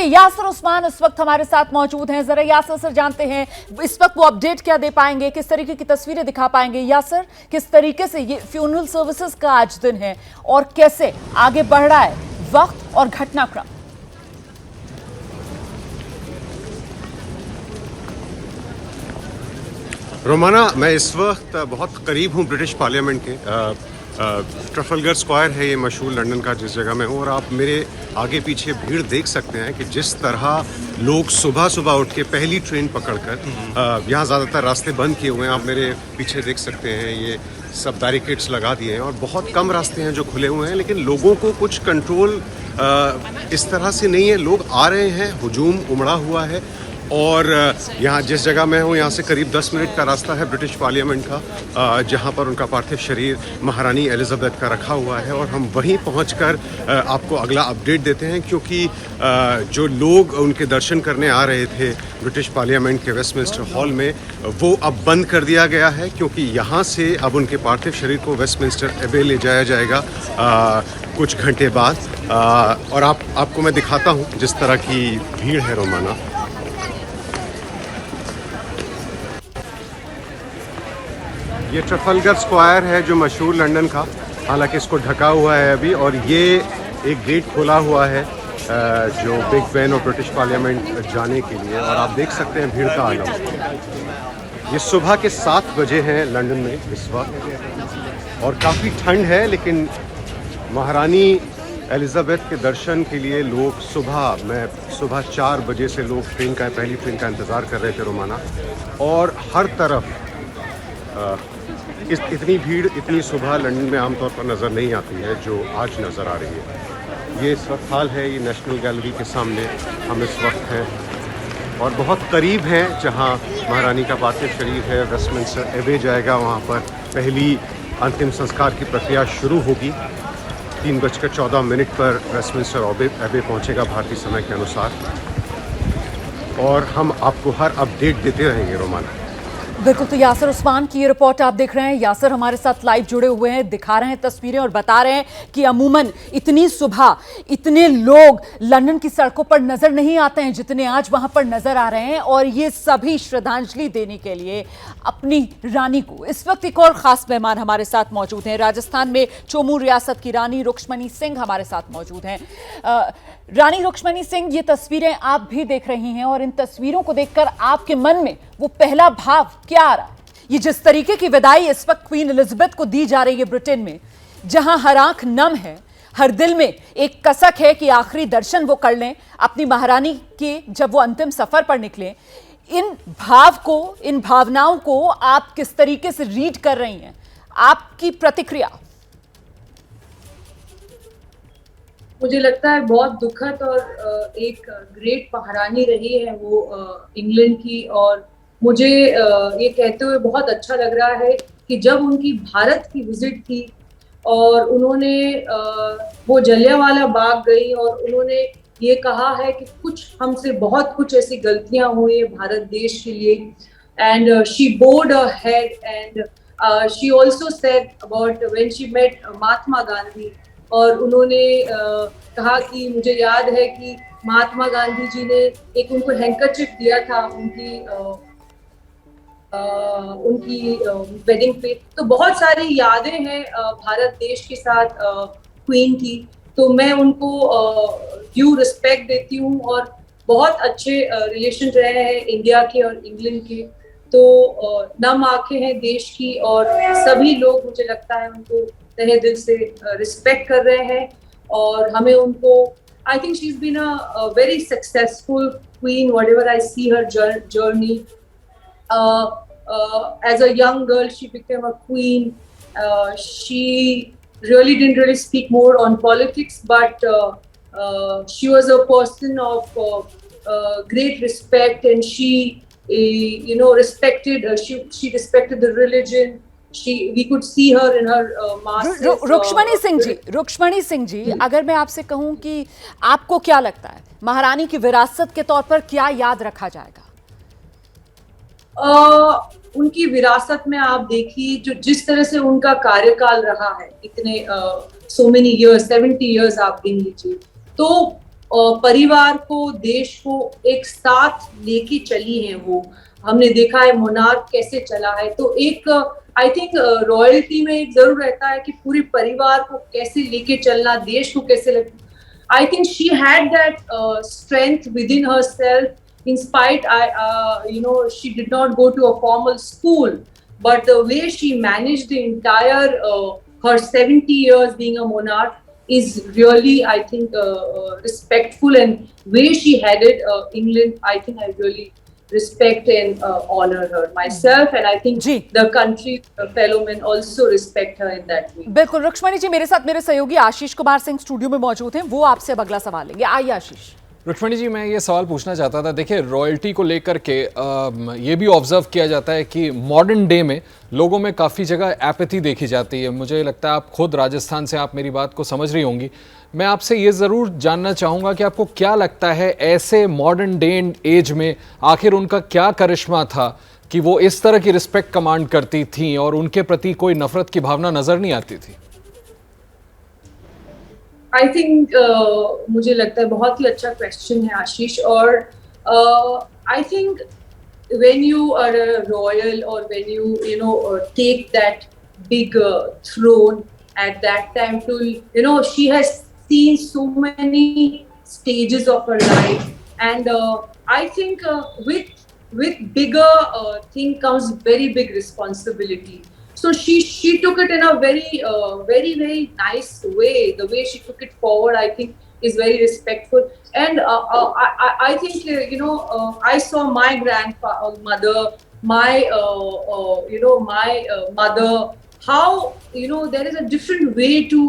यासिर उस्मान इस वक्त हमारे साथ मौजूद हैं। जरा यासिर सर जानते हैं इस वक्त वो अपडेट क्या दे पाएंगे, किस तरीके की तस्वीरें दिखा पाएंगे। यासिर, किस तरीके से ये फ्यूनरल सर्विसेज का आज दिन है और कैसे आगे बढ़ रहा है वक्त और घटनाक्रम? रोमाना, मैं इस वक्त बहुत करीब हूँ ब्रिटिश पार्लियामेंट के। ट्रफलगर स्क्वायर है ये मशहूर लंदन का, जिस जगह में हूँ। और आप मेरे आगे पीछे भीड़ देख सकते हैं कि जिस तरह लोग सुबह सुबह उठ के पहली ट्रेन पकड़कर, यहाँ ज़्यादातर रास्ते बंद किए हुए हैं। आप मेरे पीछे देख सकते हैं ये सब बैरिकेड्स लगा दिए हैं और बहुत कम रास्ते हैं जो खुले हुए हैं। लेकिन लोगों को कुछ कंट्रोल इस तरह से नहीं है। लोग आ रहे हैं, हुजूम उमड़ा हुआ है। और यहाँ जिस जगह मैं हूँ यहाँ से करीब 10 मिनट का रास्ता है ब्रिटिश पार्लियामेंट का, जहाँ पर उनका पार्थिव शरीर महारानी एलिजाबेथ का रखा हुआ है। और हम वहीं पहुँचकर आपको अगला अपडेट देते हैं, क्योंकि जो लोग उनके दर्शन करने आ रहे थे ब्रिटिश पार्लियामेंट के वेस्टमिंस्टर हॉल में, वो अब बंद कर दिया गया है, क्योंकि यहाँ से अब उनके पार्थिव शरीर को वेस्टमिंस्टर एबे ले जाया जाएगा कुछ घंटे बाद। और आपको मैं दिखाता हूँ जिस तरह की भीड़ है रोमाना। ये ट्रफलगर स्क्वायर है जो मशहूर लंदन का, हालांकि इसको ढका हुआ है अभी। और ये एक गेट खोला हुआ है जो बिग बेन और ब्रिटिश पार्लियामेंट जाने के लिए। और आप देख सकते हैं भीड़ का आलम। ये सुबह के 7 बजे हैं लंदन में इस वक्त, और काफ़ी ठंड है। लेकिन महारानी एलिजाबेथ के दर्शन के लिए लोग सुबह 4 बजे से लोग पहली ट्रेन का इंतज़ार कर रहे थे रोमाना। और हर तरफ इतनी भीड़ इतनी सुबह लंदन में आमतौर पर नज़र नहीं आती है जो आज नज़र आ रही है। ये इस वक्त हाल है, ये नेशनल गैलरी के सामने हम इस वक्त हैं और बहुत करीब हैं जहां महारानी का पार्थिव शरीर है। वेस्टमिंस्टर एबे जाएगा, वहां पर पहली अंतिम संस्कार की प्रक्रिया शुरू होगी। 3:14 पर वेस्टमिंस्टर एबे पहुंचेगा भारतीय समय के अनुसार। और हम आपको हर अपडेट देते रहेंगे रोमाना। बिल्कुल, तो यासिर उस्मान की ये रिपोर्ट आप देख रहे हैं। यासिर हमारे साथ लाइव जुड़े हुए हैं, दिखा रहे हैं तस्वीरें और बता रहे हैं कि अमूमन इतनी सुबह इतने लोग लंदन की सड़कों पर नजर नहीं आते हैं जितने आज वहां पर नजर आ रहे हैं। और ये सभी श्रद्धांजलि देने के लिए अपनी रानी को। इस वक्त एक और खास मेहमान हमारे साथ मौजूद हैं। राजस्थान में चोमू रियासत की रानी रुक्मणी सिंह हमारे साथ मौजूद हैं। रानी रुक्मणी सिंह, ये तस्वीरें आप भी देख रही हैं और इन तस्वीरों को देखकर आपके मन में वो पहला भाव क्या आ रहा है? ये जिस तरीके की विदाई इस वक्त क्वीन एलिजाबेथ को दी जा रही है ब्रिटेन में, जहां हर आंख नम है, हर दिल में एक कसक है कि आखिरी दर्शन वो कर लें अपनी महारानी के जब वो अंतिम सफर पर निकले। इन भावनाओं को आप किस तरीके से रीड कर रही हैं? आपकी प्रतिक्रिया? मुझे लगता है बहुत दुखद और एक ग्रेट महारानी रही है वो इंग्लैंड की। और मुझे ये कहते हुए बहुत अच्छा लग रहा है कि जब उनकी भारत की विजिट थी और उन्होंने वो जलियांवाला बाग गई और उन्होंने ये कहा है कि कुछ हमसे बहुत कुछ ऐसी गलतियां हुई है भारत देश के लिए। And she bowed her head and she also said about when she met Mahatma Gandhi. और उन्होंने कहा कि मुझे याद है कि महात्मा गांधी जी ने एक उनको हैंकरचिप दिया था उनकी वेडिंग पे। तो बहुत सारी यादें हैं भारत देश के साथ क्वीन की। तो मैं उनको ड्यू रिस्पेक्ट देती हूँ और बहुत अच्छे रिलेशन रहे हैं इंडिया के और इंग्लैंड के। तो नम आंखें हैं देश की और सभी लोग मुझे लगता है उनको तहे दिल से रिस्पेक्ट कर रहे हैं। और हमें उनको, I think she is been a very successful queen, whatever I see her journey. As a young girl she became a queen. She really didn't really speak more on politics, but she was a person of great respect, and she respected she respected the religion. We could see her in her masses. Rukmini Singh ji, अगर मैं आपसे कहूं कि आपको क्या लगता है महारानी की विरासत के तौर पर क्या याद रखा जाएगा? उनकी विरासत में आप देखिए जो जिस तरह से उनका कार्यकाल रहा है, इतने so many years, 70 years आप गिन लीजिए, तो परिवार को, देश को एक साथ लेके चली हैं। वो हमने देखा है मोनार्क कैसे चला है। तो एक आई थिंक रॉयल्टी में एक जरूर रहता है कि पूरे परिवार को कैसे लेके चलना, देश को कैसे I think she had that strength within herself. In spite, she did not go to a formal school, but the way she managed the entire her 70 years being a monarch is really, I think, respectful. And way she headed England, I think I really respect and honor her myself, and I think the country fellow men also respect her in that way. बिल्कुल रुक्मणी जी, मेरे साथ मेरे सहयोगी Ashish Kumar Singh studio में मौजूद हैं, वो आपसे अब अगला सवाल लेंगे। आइए आशीष। रुक्मणी जी, मैं ये सवाल पूछना चाहता था, देखिए रॉयल्टी को लेकर के ये भी ऑब्जर्व किया जाता है कि मॉडर्न डे में लोगों में काफ़ी जगह एपैथी देखी जाती है। मुझे लगता है आप खुद राजस्थान से, आप मेरी बात को समझ रही होंगी। मैं आपसे ये ज़रूर जानना चाहूँगा कि आपको क्या लगता है ऐसे मॉडर्न डे एंड एज में आखिर उनका क्या करिश्मा था कि वो इस तरह की रिस्पेक्ट कमांड करती थी और उनके प्रति कोई नफरत की भावना नज़र नहीं आती थी? आई थिंक मुझे लगता है बहुत ही अच्छा क्वेश्चन है आशीष। और I think when you are a royal or when you take that big throne at that time, to she has seen so many stages of her life, and I think with bigger thing comes very big responsibility. So she took it in a very very nice way. The way she took it forward, I think, is very respectful. And I think I saw my grandmother, my my mother, how there is a different way to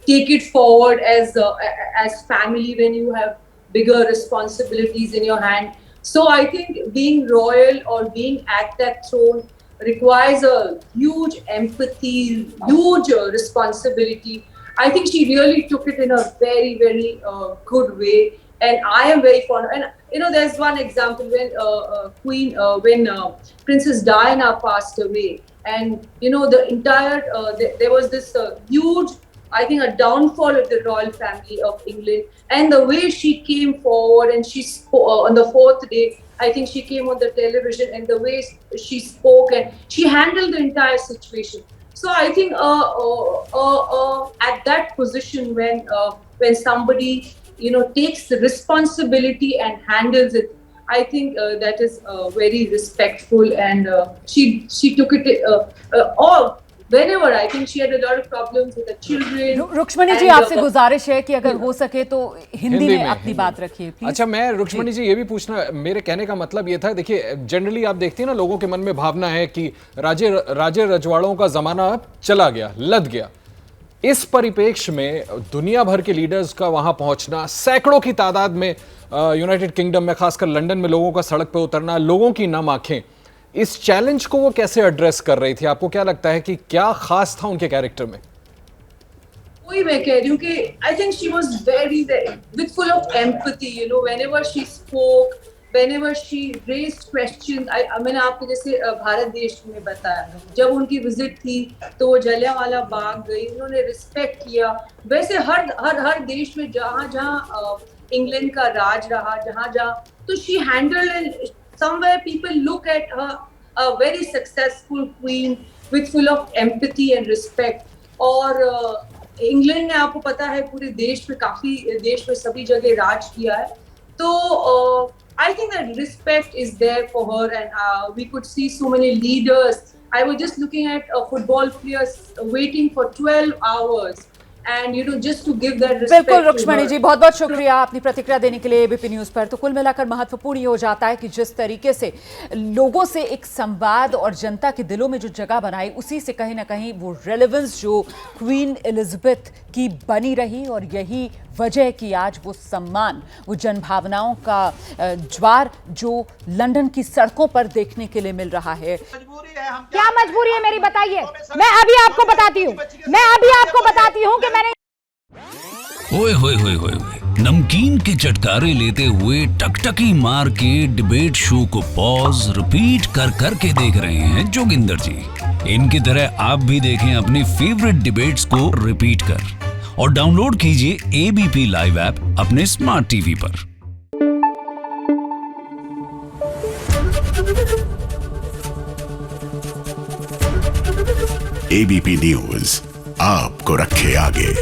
take it forward as family when you have bigger responsibilities in your hand. So I think being royal or being at that throne requires a huge empathy, huge responsibility. I think she really took it in a very very good way, and I am very fond. And there's one example when Princess Diana passed away, and the entire there was this huge, I think, a downfall of the royal family of England, and the way she came forward and she spoke on the fourth day. I think she came on the television, and the way she spoke and she handled the entire situation. So I think at that position when somebody takes the responsibility and handles it, I think that is very respectful, and she took it all. Whenever I think she had a lot of problems with the children. Rukmini ji, आपसे गुजारिश है कि अगर हो सके तो हिंदी में अपनी बात रखिए प्लीज। अच्छा, मैं रुक्मणी जी ये भी पूछना, मेरे कहने का मतलब ये था, देखिए जनरली आप देखती हैं ना, लोगों के मन में भावना है कि राजे रजवाड़ों का जमाना अब चला गया, लद गया। इस परिप्रेक्ष्य में दुनिया भर के लीडर्स का वहां पहुंचना, सैकड़ों की तादाद में यूनाइटेड किंगडम में, खासकर लंदन में लोगों का सड़क पर उतरना, लोगों की नम आंखें, इस चैलेंज को वो कैसे एड्रेस कर रही थी? आपको क्या लगता है कि क्या खास था उनके कैरेक्टर में? वही मैं कह रही हूँ कि आई think she was very with full of empathy, whenever she spoke, whenever she raised questions. मैंने आपको जैसे भारत देश में बताया, जब उनकी विजिट थी तो वो जलियांवाला बाग गई, उन्होंने रिस्पेक्ट किया। वैसे हर देश में जहाँ इंग्लैंड का राज रहा, जहाँ तो she handled, and somewhere people look at her a very successful queen with full of empathy and respect. और इंग्लैंड ने, आपको पता है, पूरे देश में सभी जगह राज किया है। तो I think that respect is there for her, and we could see so many leaders. I was just looking at football players waiting for 12 hours. And just to give that respect. बिल्कुल रुक्मणी जी, बहुत बहुत शुक्रिया अपनी प्रतिक्रिया देने के लिए ABP news पर। तो कुल मिलाकर महत्वपूर्ण ये हो जाता है कि जिस तरीके से लोगों से एक संवाद और जनता के दिलों में जो जगह बनाई, उसी से कहीं ना कहीं वो रेलेवेंस जो क्वीन एलिजाबेथ की बनी रही, और यही वजह है कि आज वो सम्मान, वो जनभावनाओं का ज्वार जो लंदन की सड़कों पर देखने के लिए मिल रहा है। क्या मजबूरी है मेरी, बताइए। मैं अभी आपको बताती हूँ कि मैंने ओए होए होए होए, नमकीन के चटकारे लेते हुए टकटकी मार के डिबेट शो को पॉज रिपीट कर करके देख रहे हैं जोगिंदर जी। इनकी तरह आप भी देखें अपनी फेवरेट डिबेट्स को रिपीट कर, और डाउनलोड कीजिए एबीपी लाइव ऐप अपने स्मार्ट टीवी पर। एबीपी न्यूज आपको रखे आगे।